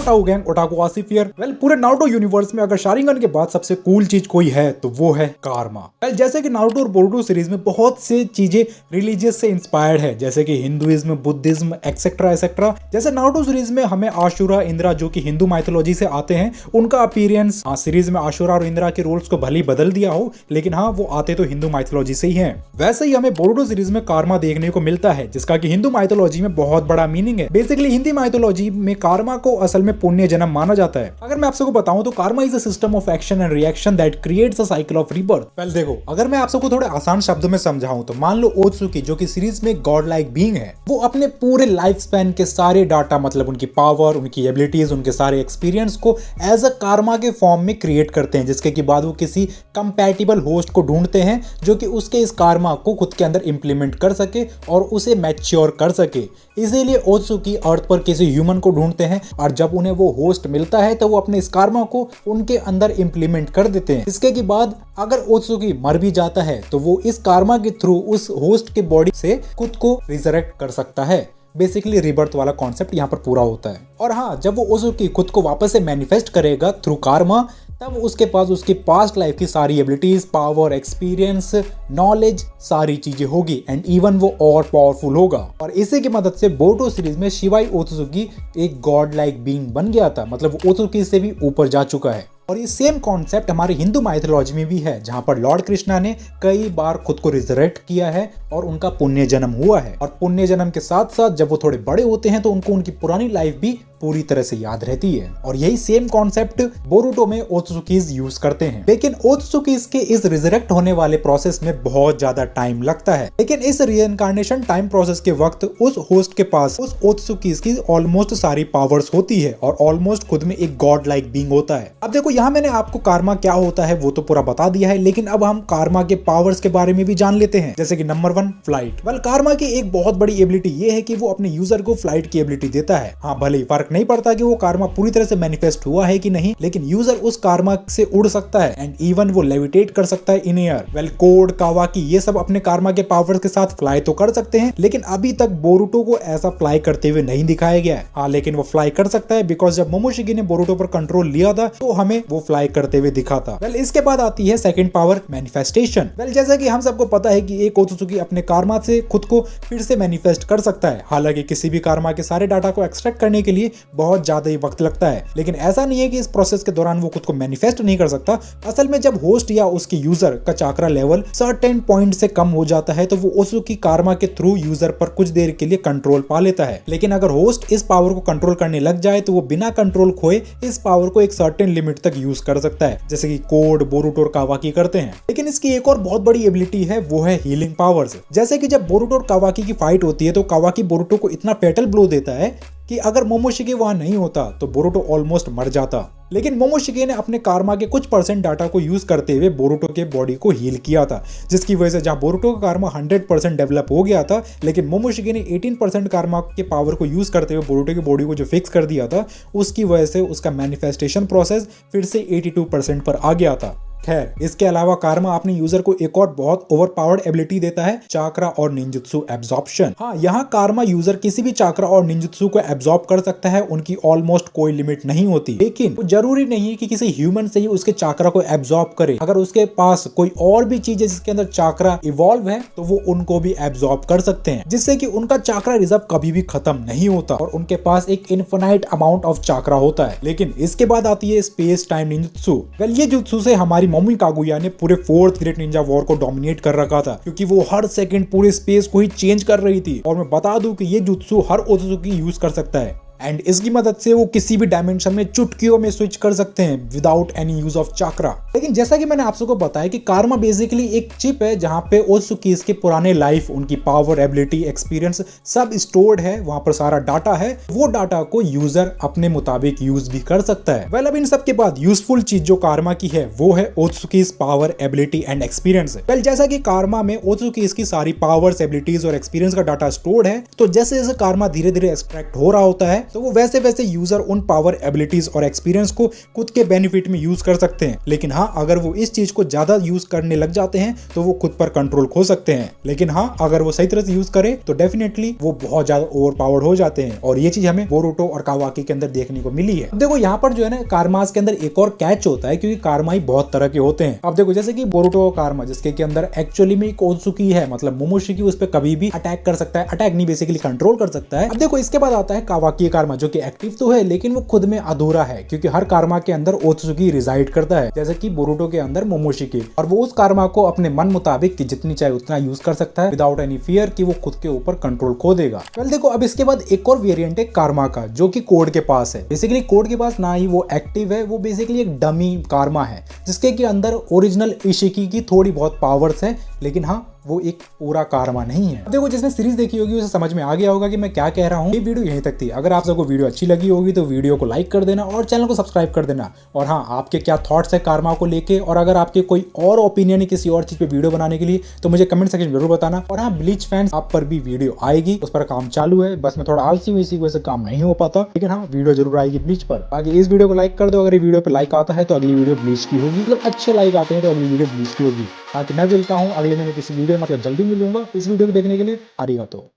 Otaku gang, otaku Asif here. Well पूरे Naruto universe में अगर शारिंगन के बाद सबसे कूल चीज कोई है तो वो है कारमा। वेल जैसे कि नारुतो और बोरुटो सीरीज में बहुत से चीजें रिलीजियस से इंस्पायर्ड है, जैसे कि हिंदुइज्म, बुद्धिज्म एक्सेट्रा एक्सेट्रा। जैसे नारुतो सीरीज में हमें आशुरा, इंद्रा जो कि हिंदू माइथोलॉजी से आते हैं, उनका अपीयरेंस, सीरीज में आशुरा और इंद्रा के रोल्स को भले ही बदल दिया हो, लेकिन हाँ वो आते तो हिंदू माइथोलॉजी से ही हैं। वैसे ही हमें बोरुटो सीरीज में कारमा देखने को मिलता है, जिसका कि हिंदू माइथोलॉजी में बहुत बड़ा मीनिंग है। बेसिकली हिंदी माइथोलॉजी में कारमा को असल में पुण्य जन्म माना जाता है। अगर मैं आपको बताऊं तो कारमा is a system of action and reaction that creates a cycle of rebirth. Well देखो, अगर मैं आप सबको थोड़े आसान शब्दों में समझाऊं तो मान लो ओत्सुकी जो कि सीरीज में गॉड लाइक बीइंग है, वो अपने पूरे लाइफ स्पैन के सारे डाटा, मतलब उनकी पावर, उनकी एबिलिटीज, उनके सारे एक्सपीरियंस को एज अ कारमा के फॉर्म में क्रिएट करते हैं, जिसके के बाद वो किसी कंपैटिबल होस्ट को ढूंढते हैं जो कि उसके इस कारमा को खुद के अंदर इंप्लीमेंट कर सके और उसे मैच्योर कर सके। इसीलिए ओत्सुकी अर्थ पर किसी ह्यूमन को ढूंढते हैं और जब उन्हें वो होस्ट मिलता है तो वो अपने इस कारमा को उनके अंदर इंप्लीमेंट कर देते हैं। इसके के बाद अगर ओत्सुकी मर भी जाता है तो वो इस कारमा के थ्रू उस होस्ट के बॉडी से खुद को रिजरेक्ट कर सकता है। बेसिकली रिबर्थ वाला कॉन्सेप्ट यहाँ पर पूरा होता है। और हाँ, जब वो ओत्सुकी खुद को वापस से मैनिफेस्ट करेगा थ्रू कारमा, तब उसके पास उसकी पास्ट लाइफ की सारी एबिलिटीज, पावर, एक्सपीरियंस, नॉलेज, सारी चीजें होगी एंड इवन वो और पावरफुल होगा। और इसी की मदद से बोरुटो सीरीज में शिवाई ओत्सुकी एक गॉड लाइक बीइंग बन गया था, मतलब वो ओत्सुकी से भी ऊपर जा चुका है। और ये सेम कॉन्सेप्ट हमारे हिंदू माइथोलॉजी में भी है, जहां पर लॉर्ड कृष्णा ने कई बार खुद को रिजरेक्ट किया है और उनका पुण्य जन्म हुआ है। और पुण्य जन्म के साथ साथ जब वो थोड़े बड़े होते हैं तो उनको उनकी पुरानी लाइफ भी पूरी तरह से याद रहती है। और यही सेम कॉन्सेप्ट बोरुटो में ओत्सुकीज यूज करते हैं। लेकिन ओत्सुकीज के इस रिजरेक्ट होने वाले प्रोसेस में बहुत ज्यादा टाइम लगता है। लेकिन इस रीइंकार्नेशन टाइम प्रोसेस के वक्त उस होस्ट के पास उस ओत्सुकीज की ऑलमोस्ट सारी पावर्स होती है और ऑलमोस्ट खुद में एक गॉड लाइक बीइंग होता है। अब देखो, यहाँ मैंने आपको कारमा क्या होता है वो तो पूरा बता दिया है, लेकिन अब हम कारमा के पावर्स के बारे में भी जान लेते हैं। जैसे कि नंबर 1, फ्लाइट। वेल कारमा की एक बहुत बड़ी एबिलिटी ये है कि वो अपने यूजर को फ्लाइट की एबिलिटी देता है। हाँ, भले ही फर्क नहीं पड़ता कि वो कारमा पूरी तरह से मैनिफेस्ट हुआ है कि नहीं, लेकिन यूजर उस कारमा से उड़ सकता है एंड इवन वो लेविटेट कर सकता है इन एयर। वेल कोड, कावाकी ये सब अपने कारमा के पावर्स के साथ फ्लाई तो कर सकते हैं, लेकिन अभी तक बोरुटो को ऐसा फ्लाई करते हुए नहीं दिखाया गया है। हाँ, लेकिन वो फ्लाई कर सकता है बिकॉज जब मोमोशिकी ने बोरुटो पर कंट्रोल लिया था तो हमें वो फ्लाई करते हुए दिखा था। वेल इसके बाद आती है सेकंड पावर, मैनिफेस्टेशन। वेल जैसा कि हम सबको पता है कि एक ओत्सुकी अपने कारमा से खुद को फिर से मैनिफेस्ट कर सकता है। हालांकि किसी भी कारमा के सारे डाटा को एक्सट्रैक्ट करने के लिए बहुत ज्यादा ही वक्त लगता है, लेकिन ऐसा नहीं है कि इस प्रोसेस के दौरान वो खुद को मैनिफेस्ट नहीं कर सकता। असल में जब होस्ट या उसके यूजर का चाक्रा लेवल सर्टेन पॉइंट से कम हो जाता है तो वो ओत्सुकी कारमा के थ्रू यूजर पर कुछ देर के लिए कंट्रोल पा लेता है। लेकिन अगर होस्ट इस पावर को कंट्रोल करने लग जाए तो वो बिना कंट्रोल खोए इस पावर को एक सर्टेन लिमिट तक यूज कर सकता है, जैसे कि कोड, बोरुटो और कावाकी करते हैं। लेकिन इसकी एक और बहुत बड़ी एबिलिटी है, वो है हीलिंग पावर्स। जैसे कि जब बोरुटो और कावाकी की फाइट होती है तो कावाकी बोरुटो को इतना फेटल ब्लो देता है कि अगर मोमोशिकी वहां नहीं होता तो बोरुटो ऑलमोस्ट मर जाता। लेकिन मोमोशिकी ने अपने कारमा के कुछ % डाटा को यूज करते हुए बोरुटो के बॉडी को हील किया था, जिसकी वजह से जहां बोरुटो का कारमा 100% डेवलप हो गया था, लेकिन मोमोशिकी ने 18% कारमा के पावर को यूज करते हुए बोरुटो की बॉडी को जो फिक्स कर दिया था, उसकी वजह से उसका मैनिफेस्टेशन प्रोसेस फिर से 82% पर आ गया था। खैर, इसके अलावा कारमा अपने यूजर को एक और बहुत ओवरपावर्ड एबिलिटी देता है, चाक्रा और निंजुत्सु एब्जॉर्प्शन। हाँ, यहाँ कारमा यूजर किसी भी चाक्रा और निंजुत्सु को एब्जॉर्ब कर सकता है, उनकी ऑलमोस्ट कोई लिमिट नहीं होती। लेकिन जरूरी नहीं है कि किसी ह्यूमन से ही उसके चाक्रा को एब्जॉर्ब करे। अगर उसके पास कोई और भी चीज है जिसके अंदर चाक्रा इवॉल्व है तो वो उनको भी एब्जॉर्ब कर सकते हैं, जिससे कि उनका चाक्रा रिजर्व कभी भी खत्म नहीं होता और उनके पास एक इनफिनाइट अमाउंट ऑफ चाक्रा होता है। लेकिन इसके बाद आती है स्पेस टाइम निंजुत्सु। वेल ये जुत्सु से हमारी मोमी कागुया ने पूरे 4th ग्रेट निंजा वॉर को डोमिनेट कर रखा था, क्योंकि वो हर सेकंड पूरे स्पेस को ही चेंज कर रही थी। और मैं बता दूं कि ये जुत्सु हर ओत्सुकी यूज कर सकता है एंड इसकी मदद से वो किसी भी डायमेंशन में चुटकियों में स्विच कर सकते हैं without any use of chakra. लेकिन जैसा कि मैंने आप सबको बताया कि कारमा बेसिकली एक चिप है जहां पे ओत्सुकीज के पुराने लाइफ, उनकी पावर, एबिलिटी, एक्सपीरियंस सब स्टोर्ड है, वहां पर सारा डाटा है। वो डाटा को यूजर अपने मुताबिक यूज भी कर सकता है। वेल अब इन सब के बाद यूजफुल चीज जो कारमा की है वो है Otsutsuki's power, ability and experience. Well जैसा कि कारमा में ओत्सुकीज की सारी पावर्स, एबिलिटीज और एक्सपीरियंस का डाटा स्टोर्ड है, तो जैसे जैसे कारमा धीरे धीरे एक्सट्रैक्ट हो रहा होता है तो वो वैसे वैसे यूजर उन पावर एबिलिटीज और एक्सपीरियंस को खुद के बेनिफिट में यूज कर सकते हैं। लेकिन हाँ, अगर वो इस चीज को ज्यादा यूज करने लग जाते हैं तो वो खुद पर कंट्रोल खो सकते हैं। लेकिन हाँ, अगर वो सही तरह से यूज करे तो डेफिनेटली वो बहुत ज्यादा ओवर पावर्ड हो जाते हैं, और ये चीज हमें बोरुतो और कावाकी के अंदर देखने को मिली है। अब देखो यहाँ पर जो है ना, कार्मास के अंदर एक और कैच होता है, क्योंकि कार्मा ही बहुत तरह के होते हैं। अब देखो जैसे कि बोरुतो का कार्मा, जिसके के अंदर एक्चुअली में एक ओत्सुकी है, मतलब मोमोशिकी उस पर कभी भी अटैक कर सकता है, अटैक नहीं बेसिकली कंट्रोल कर सकता है। अब देखो इसके बाद आता है कावाकी कार्मा, जो कि एक्टिव तो है लेकिन वो खुद में अधूरा है, क्योंकि हर कार्मा के अंदर ओत्सुकी रिजाइड करता है, जैसे कि बोरुतो के अंदर मोमोशिकी, और वो उस कार्मा को अपने मन मुताबिक कि जितनी चाहे उतना यूज कर सकता है विदाउट एनी फियर कि वो खुद के ऊपर कंट्रोल खो देगा। वेल देखो, अब इसके बाद एक और वेरिएंट है कार्मा का, जो कि कोड के पास है। बेसिकली कोड के पास ना ही वो एक्टिव है, वो बेसिकली एक डमी कार्मा है, जिसके के अंदर ओरिजिनल इशिकी की थोड़ी बहुत पावर्स है, लेकिन हाँ वो एक पूरा कार्मा नहीं है। देखो जिसने सीरीज देखी होगी उसे समझ में आ गया होगा कि मैं क्या कह रहा हूँ। ये वीडियो यहीं तक थी। अगर आप सबको वीडियो अच्छी लगी होगी तो वीडियो को लाइक कर देना और चैनल को सब्सक्राइब कर देना। और हाँ, आपके क्या थॉट्स है कार्मा को लेके, और अगर आपके कोई और ओपिनियन है किसी और चीज पे वीडियो बनाने के लिए तो मुझे कमेंट सेक्शन में जरूर बताना। और हाँ, ब्लीच फैंस, आप पर भी वीडियो आएगी, उस पर काम चालू है, बस मैं थोड़ा आलसी हूँ, इसी वजह से काम नहीं हो पाता, लेकिन हाँ वीडियो जरूर आएगी ब्लीच पर। बाकी इस वीडियो को लाइक कर दो। अगर ये वीडियो पे लाइक आता है तो अगली वीडियो ब्लीच की होगी, मतलब अच्छे लाइक आते हैं तो अगली वीडियो ब्लीच की होगी। बाकी मैं मिलता हूँ अगले दिन किसी वीडियो में, मतलब जल्दी मिलूंगा। इस वीडियो को देखने के लिए आरिगातो।